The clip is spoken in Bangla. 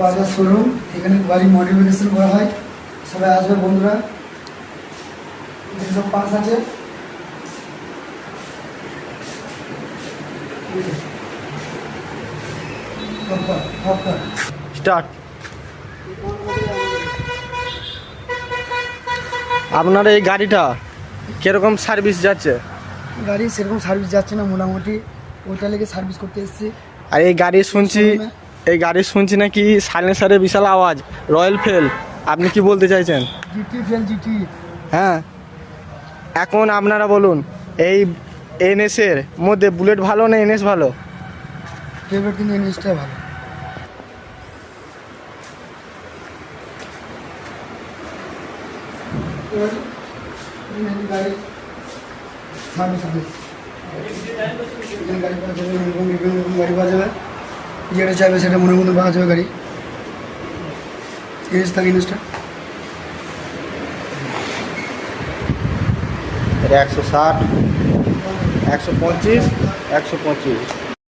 বাজাজ শোরুম, এখানে গাড়ি মডিফিকেশন করা হয়। সবাই আসবে বন্ধুরা। যেসব পার্টস আছে স্টার্ট। আপনার এই গাড়িটা কিরকম সার্ভিস যাচ্ছে? গাড়ি সেরকম সার্ভিস যাচ্ছে না, মোটামুটি ওইটা লেগে সার্ভিস করতে এসেছি। আর এই গাড়ি শুনছি নাকি সাইলেন্সারের বিশাল আওয়াজ, রয়্যাল ফেল। আপনি কি বলতে চাইছেন? জিটি হ্যাঁ, এখন আপনারা বলুন, এই এনএসের মধ্যে বুলেট ভালো না এনএস ভালো? ফেভারিট কিন্তু এনএসটা ভালো। গাড়ি সার্ভিস গাড়ি পাওয়া যাবে, বিভিন্ন রকম গাড়ি পাওয়া যাবে। যেটা চাইবে সেটা মনের মতো পাওয়া যাবে গাড়ি। এনএস থাকে এনএসটা 160, 125, 125।